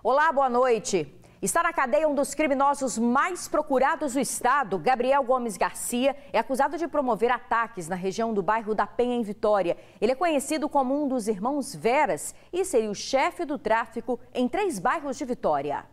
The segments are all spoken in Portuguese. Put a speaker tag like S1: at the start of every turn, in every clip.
S1: Olá, boa noite. Está na cadeia um dos criminosos mais procurados do estado. Gabriel Gomes Garcia é acusado de promover ataques na região do bairro da Penha, em Vitória. Ele é conhecido como um dos irmãos Veras e seria o chefe do tráfico em 3 bairros de Vitória.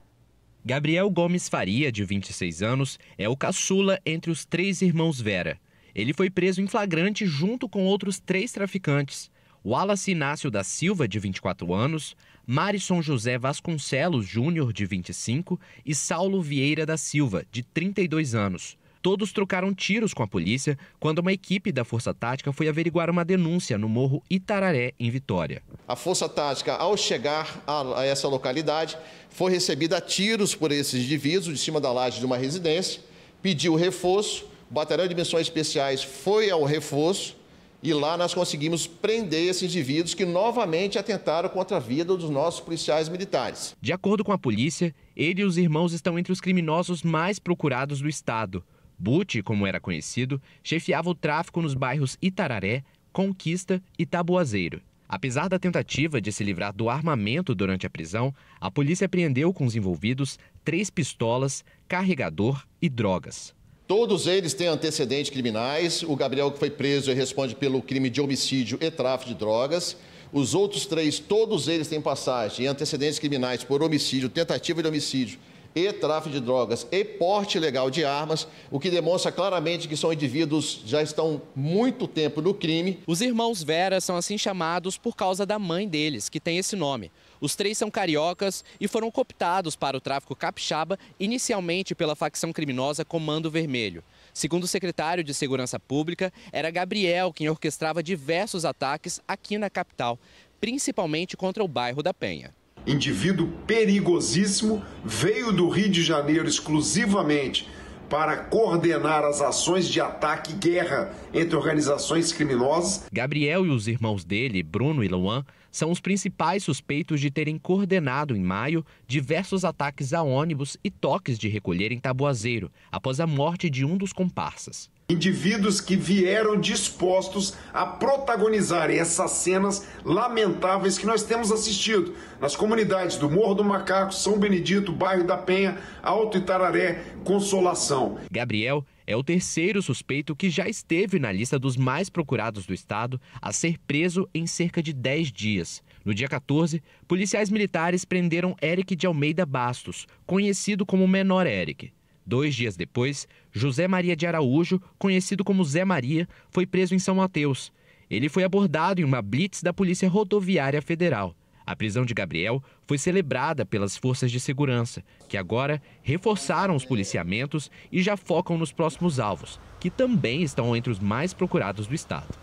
S2: Gabriel Gomes Faria, de 26 anos, é o caçula entre os 3 irmãos Vera. Ele foi preso em flagrante junto com outros 3 traficantes. Wallace Inácio da Silva, de 24 anos, Marison José Vasconcelos Júnior, de 25, e Saulo Vieira da Silva, de 32 anos. Todos trocaram tiros com a polícia quando uma equipe da Força Tática foi averiguar uma denúncia no Morro Itararé, em Vitória.
S3: A Força Tática, ao chegar a essa localidade, foi recebida a tiros por esses indivíduos de cima da laje de uma residência, pediu reforço, o Batalhão de Missões Especiais foi ao reforço, e lá nós conseguimos prender esses indivíduos que novamente atentaram contra a vida dos nossos policiais militares.
S2: De acordo com a polícia, ele e os irmãos estão entre os criminosos mais procurados do estado. Buti, como era conhecido, chefiava o tráfico nos bairros Itararé, Conquista e Taboazeiro. Apesar da tentativa de se livrar do armamento durante a prisão, a polícia apreendeu com os envolvidos 3 pistolas, carregador e drogas.
S3: Todos eles têm antecedentes criminais. O Gabriel, que foi preso, responde pelo crime de homicídio e tráfico de drogas. Os outros 3, todos eles têm passagem e antecedentes criminais por homicídio, tentativa de homicídio e tráfico de drogas e porte ilegal de armas, o que demonstra claramente que são indivíduos que já estão muito tempo no crime.
S2: Os irmãos Vera são assim chamados por causa da mãe deles, que tem esse nome. Os 3 são cariocas e foram cooptados para o tráfico capixaba, inicialmente pela facção criminosa Comando Vermelho. Segundo o secretário de Segurança Pública, era Gabriel quem orquestrava diversos ataques aqui na capital, principalmente contra o bairro da Penha.
S4: Indivíduo perigosíssimo, veio do Rio de Janeiro exclusivamente para coordenar as ações de ataque e guerra entre organizações criminosas.
S2: Gabriel e os irmãos dele, Bruno e Luan, são os principais suspeitos de terem coordenado, em maio, diversos ataques a ônibus e toques de recolher em Taboazeiro, após a morte de um dos comparsas.
S4: Indivíduos que vieram dispostos a protagonizar essas cenas lamentáveis que nós temos assistido nas comunidades do Morro do Macaco, São Benedito, bairro da Penha, Alto Itararé, Consolação.
S2: Gabriel é o 3º suspeito que já esteve na lista dos mais procurados do estado a ser preso em cerca de 10 dias. No dia 14, policiais militares prenderam Eric de Almeida Bastos, conhecido como Menor Eric. 2 dias depois, José Maria de Araújo, conhecido como Zé Maria, foi preso em São Mateus. Ele foi abordado em uma blitz da Polícia Rodoviária Federal. A prisão de Gabriel foi celebrada pelas forças de segurança, que agora reforçaram os policiamentos e já focam nos próximos alvos, que também estão entre os mais procurados do estado.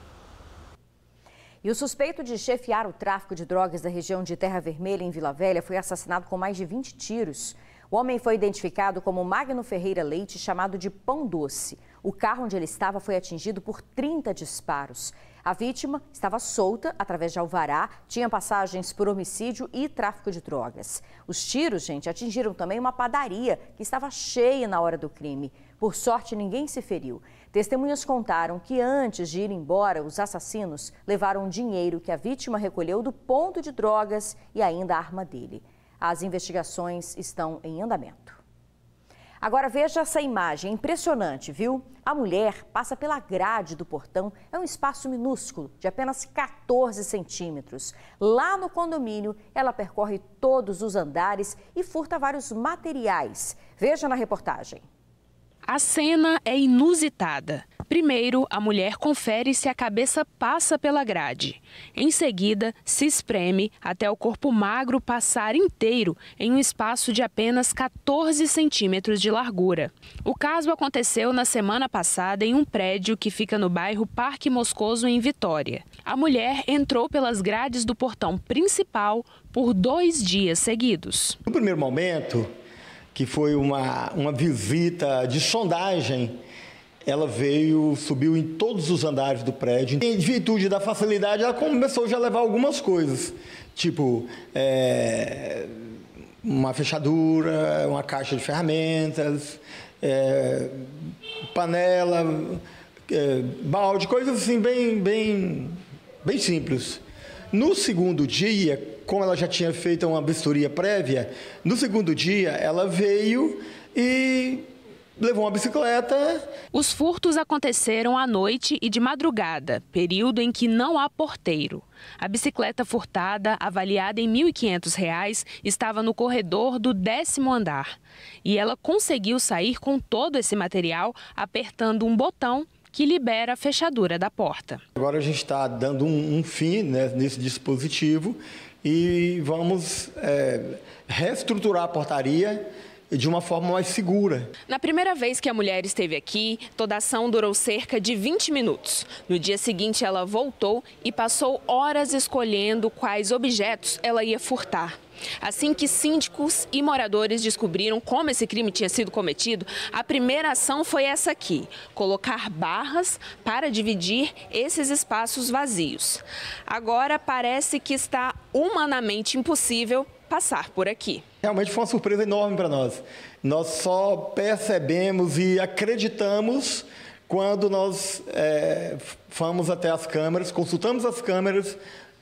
S1: E o suspeito de chefiar o tráfico de drogas da região de Terra Vermelha, em Vila Velha, foi assassinado com mais de 20 tiros. O homem foi identificado como Magno Ferreira Leite, chamado de Pão Doce. O carro onde ele estava foi atingido por 30 disparos. A vítima estava solta através de alvará, tinha passagens por homicídio e tráfico de drogas. Os tiros, atingiram também uma padaria que estava cheia na hora do crime. Por sorte, ninguém se feriu. Testemunhas contaram que antes de ir embora, os assassinos levaram o dinheiro que a vítima recolheu do ponto de drogas e ainda a arma dele. As investigações estão em andamento. Agora veja essa imagem, impressionante, viu? A mulher passa pela grade do portão, é um espaço minúsculo, de apenas 14 centímetros. Lá no condomínio, ela percorre todos os andares e furta vários materiais. Veja na reportagem.
S5: A cena é inusitada. Primeiro, a mulher confere se a cabeça passa pela grade. Em seguida, se espreme até o corpo magro passar inteiro em um espaço de apenas 14 centímetros de largura. O caso aconteceu na semana passada em um prédio que fica no bairro Parque Moscoso, em Vitória. A mulher entrou pelas grades do portão principal por 2 dias seguidos.
S6: No primeiro momento, que foi uma visita de sondagem, ela subiu em todos os andares do prédio. Em virtude da facilidade, ela começou já a levar algumas coisas, tipo uma fechadura, uma caixa de ferramentas, panela, balde, coisas assim bem simples. No segundo dia, como ela já tinha feito uma vistoria prévia, no segundo dia ela veio e levou uma bicicleta.
S5: Os furtos aconteceram à noite e de madrugada, período em que não há porteiro. A bicicleta furtada, avaliada em R$ 1.500, estava no corredor do 10º andar. E ela conseguiu sair com todo esse material apertando um botão que libera a fechadura da porta.
S6: Agora a gente está dando um fim, né, nesse dispositivo e vamos reestruturar a portaria de uma forma mais segura.
S5: Na primeira vez que a mulher esteve aqui, toda a ação durou cerca de 20 minutos. No dia seguinte, ela voltou e passou horas escolhendo quais objetos ela ia furtar. Assim que síndicos e moradores descobriram como esse crime tinha sido cometido, a primeira ação foi essa aqui: colocar barras para dividir esses espaços vazios. Agora parece que está humanamente impossível passar por aqui.
S6: Realmente foi uma surpresa enorme para nós. Nós só percebemos e acreditamos quando nós fomos até as câmeras, consultamos as câmeras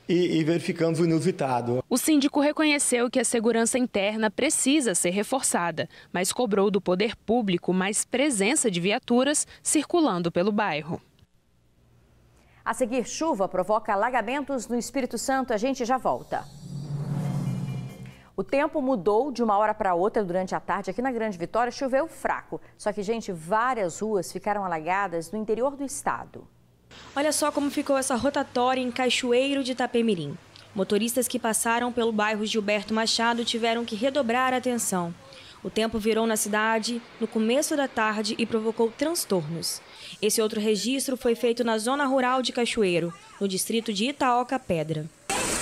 S6: e verificamos o inusitado.
S5: O síndico reconheceu que a segurança interna precisa ser reforçada, mas cobrou do poder público mais presença de viaturas circulando pelo bairro.
S1: A seguir, chuva provoca alagamentos no Espírito Santo. A gente já volta. O tempo mudou de uma hora para outra durante a tarde. Aqui na Grande Vitória choveu fraco. Só que, gente, várias ruas ficaram alagadas no interior do estado.
S7: Olha só como ficou essa rotatória em Cachoeiro de Itapemirim. Motoristas que passaram pelo bairro Gilberto Machado tiveram que redobrar a atenção. O tempo virou na cidade no começo da tarde e provocou transtornos. Esse outro registro foi feito na zona rural de Cachoeiro, no distrito de Itaoca Pedra.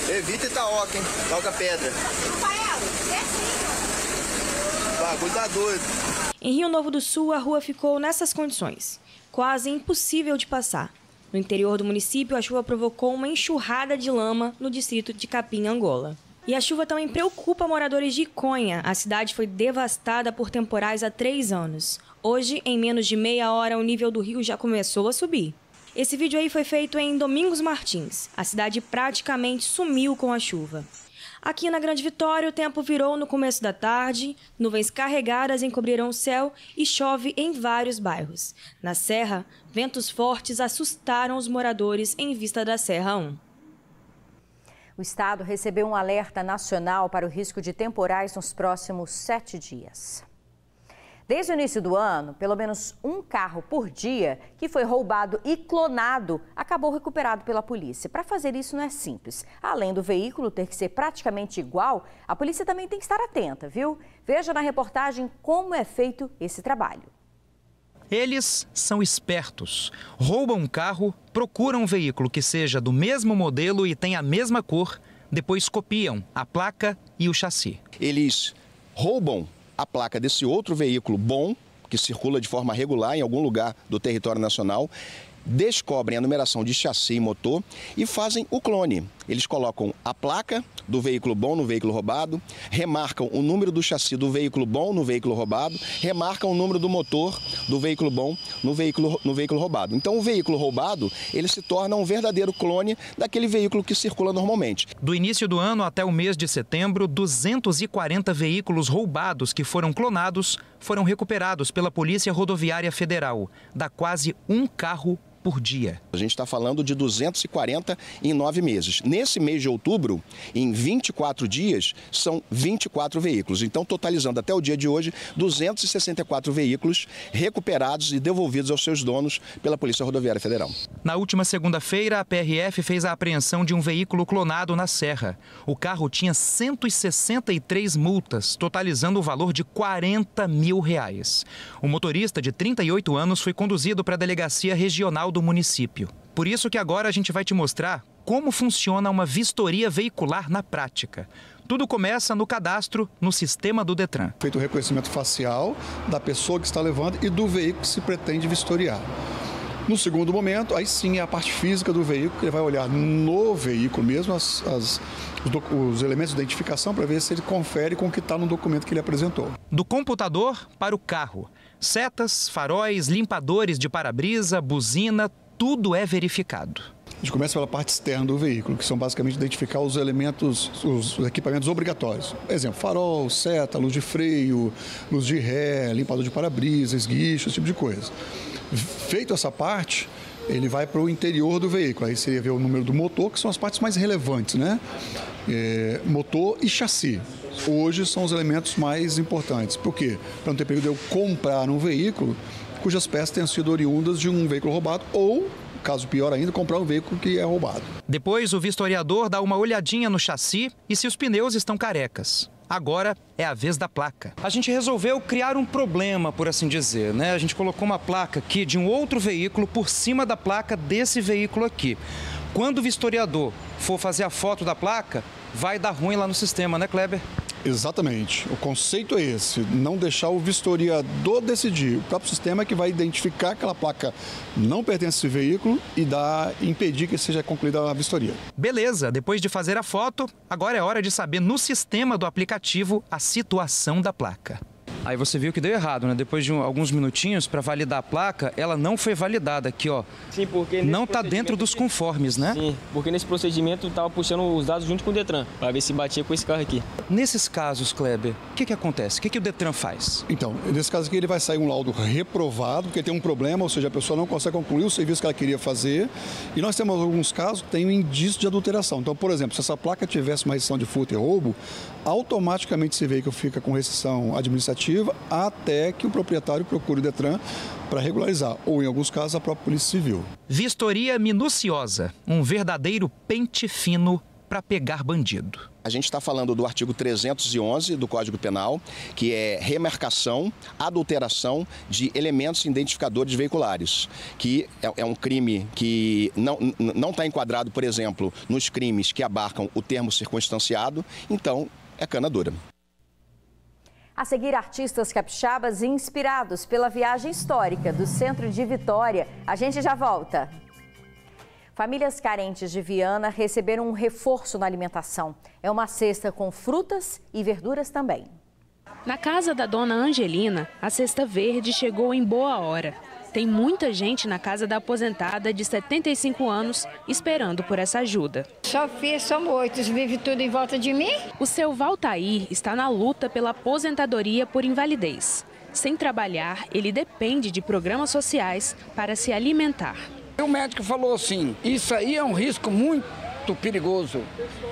S8: Evita Itaoca, hein? Itaoca Pedra. Bagulho tá doido.
S7: Em Rio Novo do Sul, a rua ficou nessas condições, quase impossível de passar. No interior do município, a chuva provocou uma enxurrada de lama no distrito de Capim, Angola. E a chuva também preocupa moradores de Iconha. A cidade foi devastada por temporais há 3 anos. Hoje, em menos de meia hora, o nível do rio já começou a subir. Esse vídeo aí foi feito em Domingos Martins. A cidade praticamente sumiu com a chuva. Aqui na Grande Vitória, o tempo virou no começo da tarde, nuvens carregadas encobriram o céu e chove em vários bairros. Na Serra, ventos fortes assustaram os moradores em vista da Serra 1.
S1: O estado recebeu um alerta nacional para o risco de temporais nos próximos 7 dias. Desde o início do ano, pelo menos um carro por dia que foi roubado e clonado acabou recuperado pela polícia. Para fazer isso não é simples. Além do veículo ter que ser praticamente igual, a polícia também tem que estar atenta, viu? Veja na reportagem como é feito esse trabalho.
S9: Eles são espertos. Roubam um carro, procuram um veículo que seja do mesmo modelo e tenha a mesma cor, depois copiam a placa e o chassi.
S10: Eles roubam a placa desse outro veículo bom, que circula de forma regular em algum lugar do território nacional, descobrem a numeração de chassi e motor e fazem o clone. Eles colocam a placa do veículo bom no veículo roubado, remarcam o número do chassi do veículo bom no veículo roubado, remarcam o número do motor do veículo bom no veículo roubado. Então o veículo roubado, ele se torna um verdadeiro clone daquele veículo que circula normalmente.
S9: Do início do ano até o mês de setembro, 240 veículos roubados que foram clonados foram recuperados pela Polícia Rodoviária Federal. Dá quase um carro por dia.
S10: A gente está falando de 240 em 9 meses. Nesse mês de outubro, em 24 dias, são 24 veículos. Então, totalizando até o dia de hoje, 264 veículos recuperados e devolvidos aos seus donos pela Polícia Rodoviária Federal.
S9: Na última segunda-feira, a PRF fez a apreensão de um veículo clonado na Serra. O carro tinha 163 multas, totalizando o valor de R$40 mil. O motorista, de 38 anos, foi conduzido para a Delegacia Regional do município. Por isso que agora a gente vai te mostrar como funciona uma vistoria veicular na prática. Tudo começa no cadastro no sistema do Detran.
S11: Feito o reconhecimento facial da pessoa que está levando e do veículo que se pretende vistoriar. No segundo momento, aí sim é a parte física do veículo, que ele vai olhar no veículo mesmo os elementos de identificação para ver se ele confere com o que está no documento que ele apresentou.
S9: Do computador para o carro. Setas, faróis, limpadores de para-brisa, buzina, tudo é verificado.
S11: A gente começa pela parte externa do veículo, que são basicamente identificar os elementos, os equipamentos obrigatórios. Exemplo, farol, seta, luz de freio, luz de ré, limpador de para-brisa, esguicho, esse tipo de coisa. Feito essa parte, ele vai para o interior do veículo. Aí seria ver o número do motor, que são as partes mais relevantes, né? Motor e chassi. Hoje são os elementos mais importantes. Por quê? Para não ter perigo de eu comprar um veículo cujas peças tenham sido oriundas de um veículo roubado ou, caso pior ainda, comprar um veículo que é roubado.
S9: Depois, o vistoriador dá uma olhadinha no chassi e se os pneus estão carecas. Agora é a vez da placa. A gente resolveu criar um problema, por assim dizer, né? A gente colocou uma placa aqui de um outro veículo por cima da placa desse veículo aqui. Quando o vistoriador for fazer a foto da placa, vai dar ruim lá no sistema, né, Kleber?
S11: Exatamente. O conceito é esse, não deixar o vistoriador decidir. O próprio sistema é que vai identificar que aquela placa não pertence a esse veículo e impedir que seja concluída a vistoria.
S9: Beleza, depois de fazer a foto, agora é hora de saber no sistema do aplicativo a situação da placa. Aí você viu que deu errado, né? Depois de alguns minutinhos para validar a placa, ela não foi validada aqui, ó.
S12: Sim, porque
S9: não está dentro dos conformes, né?
S12: Sim, porque nesse procedimento estava puxando os dados junto com o Detran, para ver se batia com esse carro aqui.
S9: Nesses casos, Kleber, o que acontece? O que o Detran faz?
S11: Então, nesse caso aqui ele vai sair um laudo reprovado, porque tem um problema, ou seja, a pessoa não consegue concluir o serviço que ela queria fazer. E nós temos alguns casos que tem um indício de adulteração. Então, por exemplo, se essa placa tivesse uma restrição de furto e roubo, automaticamente esse veículo fica com restrição administrativa até que o proprietário procure o Detran para regularizar, ou em alguns casos a própria Polícia Civil.
S9: Vistoria minuciosa, um verdadeiro pente fino para pegar bandido.
S10: A gente está falando do artigo 311 do Código Penal, que é remarcação, adulteração de elementos identificadores veiculares, que é um crime que não está enquadrado, por exemplo, nos crimes que abarcam o termo circunstanciado, então é cana dura.
S1: A seguir, artistas capixabas inspirados pela viagem histórica do centro de Vitória. A gente já volta. Famílias carentes de Viana receberam um reforço na alimentação. É uma cesta com frutas e verduras também.
S5: Na casa da dona Angelina, a cesta verde chegou em boa hora. Tem muita gente na casa da aposentada de 75 anos esperando por essa ajuda.
S13: Sofia, somos 8, vive tudo em volta de mim.
S5: O seu Valtair está na luta pela aposentadoria por invalidez. Sem trabalhar, ele depende de programas sociais para se alimentar.
S14: O médico falou assim, isso aí é um risco muito perigoso,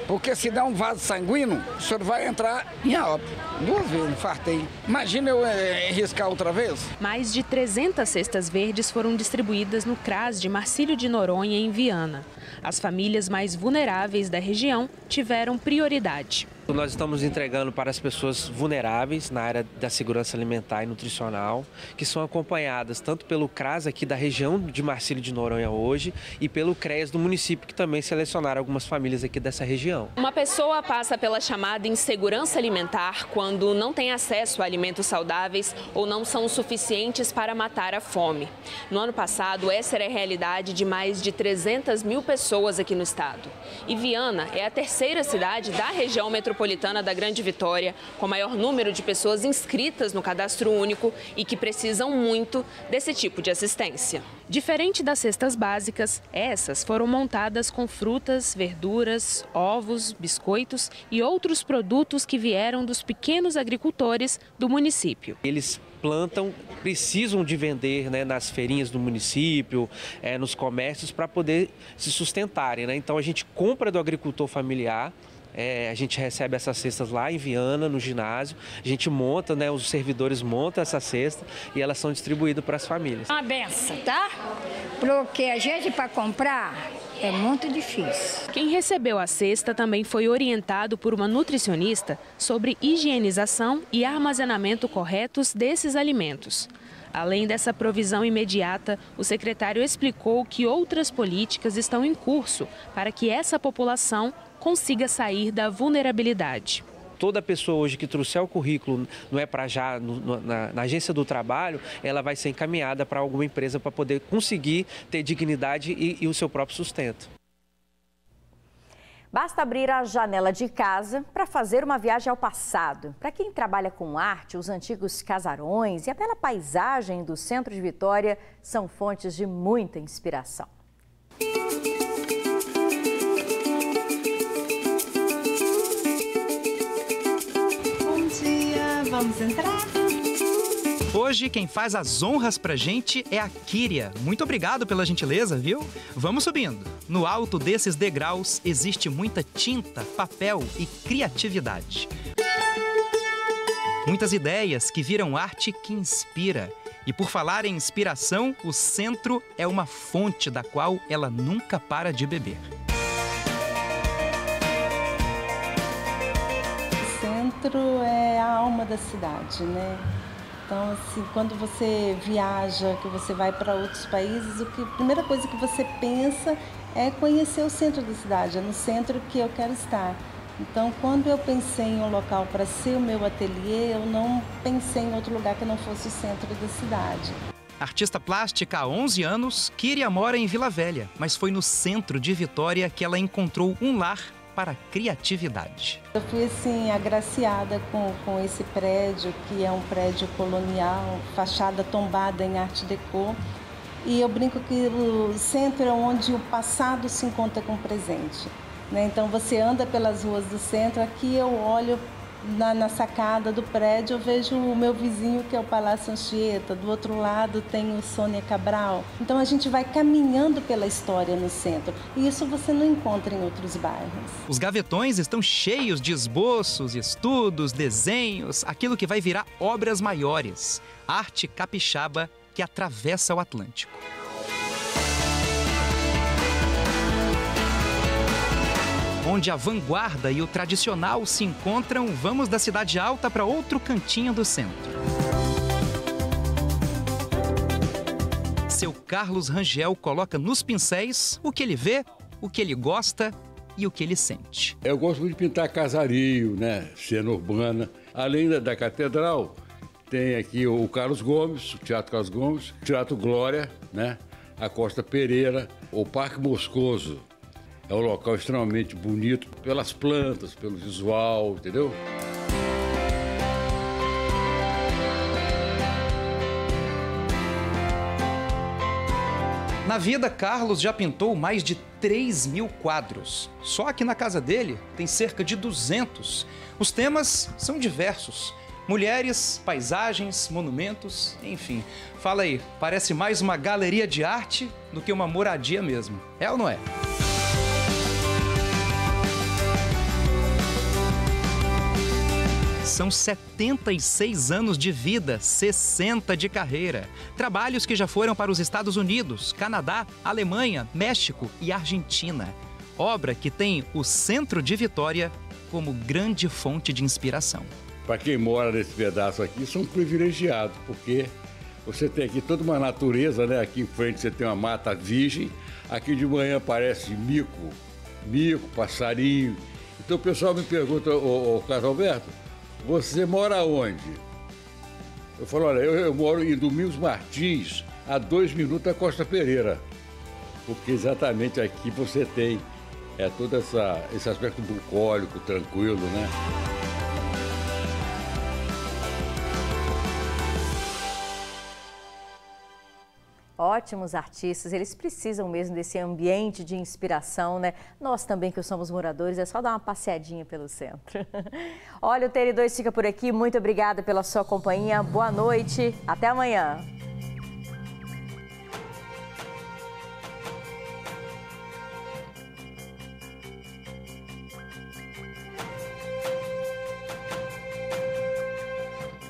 S14: porque se der um vaso sanguíneo, o senhor vai entrar em óbito. 2 vezes, infartei. Imagina eu arriscar outra vez.
S5: Mais de 300 cestas verdes foram distribuídas no CRAS de Marcílio de Noronha, em Viana. As famílias mais vulneráveis da região tiveram prioridade.
S15: Nós estamos entregando para as pessoas vulneráveis na área da segurança alimentar e nutricional, que são acompanhadas tanto pelo CRAS aqui da região de Marcílio de Noronha hoje e pelo CREAS do município, que também selecionaram algumas famílias aqui dessa região.
S5: Uma pessoa passa pela chamada insegurança alimentar quando não tem acesso a alimentos saudáveis ou não são suficientes para matar a fome. No ano passado, essa era a realidade de mais de 300 mil pessoas aqui no estado. E Viana é a terceira cidade da região metropolitana da Grande Vitória, com maior número de pessoas inscritas no cadastro único e que precisam muito desse tipo de assistência. Diferente das cestas básicas, essas foram montadas com frutas, verduras, ovos, biscoitos e outros produtos que vieram dos pequenos agricultores do município.
S15: Eles plantam, precisam de vender, né, nas feirinhas do município, nos comércios, para poder se sustentarem, né? Então a gente compra do agricultor familiar. A gente recebe essas cestas lá em Viana, no ginásio. A gente monta, né, os servidores montam essa cesta e elas são distribuídas para as famílias.
S13: Uma benção, tá? Porque a gente, para comprar, é muito difícil.
S5: Quem recebeu a cesta também foi orientado por uma nutricionista sobre higienização e armazenamento corretos desses alimentos. Além dessa provisão imediata, o secretário explicou que outras políticas estão em curso para que essa população consiga sair da vulnerabilidade.
S15: Toda pessoa hoje que trouxer o currículo, não é para já, na agência do trabalho, ela vai ser encaminhada para alguma empresa para poder conseguir ter dignidade e o seu próprio sustento.
S1: Basta abrir a janela de casa para fazer uma viagem ao passado. Para quem trabalha com arte, os antigos casarões e a bela paisagem do centro de Vitória são fontes de muita inspiração.
S16: Vamos entrar?
S9: Hoje, quem faz as honras pra gente é a Kíria. Muito obrigado pela gentileza, viu? Vamos subindo. No alto desses degraus existe muita tinta, papel e criatividade. Muitas ideias que viram arte que inspira. E por falar em inspiração, o centro é uma fonte da qual ela nunca para de beber.
S17: O centro é a alma da cidade, né? Então, assim, quando você viaja, que você vai para outros países, a primeira coisa que você pensa é conhecer o centro da cidade, é no centro que eu quero estar. Então, quando eu pensei em um local para ser o meu ateliê, eu não pensei em outro lugar que não fosse o centro da cidade.
S9: Artista plástica há 11 anos, Kíria mora em Vila Velha, mas foi no centro de Vitória que ela encontrou um lar para a criatividade.
S17: Eu fui assim agraciada com esse prédio, que é um prédio colonial, fachada tombada em arte déco. E eu brinco que o centro é onde o passado se encontra com o presente, né? Então você anda pelas ruas do centro, aqui eu olho na sacada do prédio, eu vejo o meu vizinho, que é o Palácio Anchieta, do outro lado tem o Sônia Cabral. Então a gente vai caminhando pela história no centro, e isso você não encontra em outros bairros.
S9: Os gavetões estão cheios de esboços, estudos, desenhos, aquilo que vai virar obras maiores. Arte capixaba que atravessa o Atlântico. Onde a vanguarda e o tradicional se encontram, vamos da Cidade Alta para outro cantinho do centro. Seu Carlos Rangel coloca nos pincéis o que ele vê, o que ele gosta e o que ele sente.
S18: Eu gosto muito de pintar casario, né? Cena urbana. Além da catedral, tem aqui o Carlos Gomes, o Teatro Carlos Gomes, o Teatro Glória, né? A Costa Pereira, o Parque Moscoso. É um local extremamente bonito pelas plantas, pelo visual, entendeu?
S9: Na vida, Carlos já pintou mais de 3.000 quadros. Só aqui na casa dele tem cerca de 200. Os temas são diversos. Mulheres, paisagens, monumentos, enfim. Fala aí, parece mais uma galeria de arte do que uma moradia mesmo. É ou não é? São 76 anos de vida, 60 de carreira. Trabalhos que já foram para os Estados Unidos, Canadá, Alemanha, México e Argentina. Obra que tem o centro de Vitória como grande fonte de inspiração.
S18: Para quem mora nesse pedaço aqui, são privilegiados, porque você tem aqui toda uma natureza, né? Aqui em frente você tem uma mata virgem, aqui de manhã aparece mico, passarinho. Então o pessoal me pergunta, ô Carlos Alberto, você mora onde? Eu falo, olha, eu moro em Domingos Martins, a 2 minutos da Costa Pereira. Porque exatamente aqui você tem todo esse aspecto bucólico, tranquilo, né?
S1: Ótimos artistas, eles precisam mesmo desse ambiente de inspiração, né? Nós também que somos moradores, é só dar uma passeadinha pelo centro. Olha, o TN2 fica por aqui, muito obrigada pela sua companhia, boa noite, até amanhã.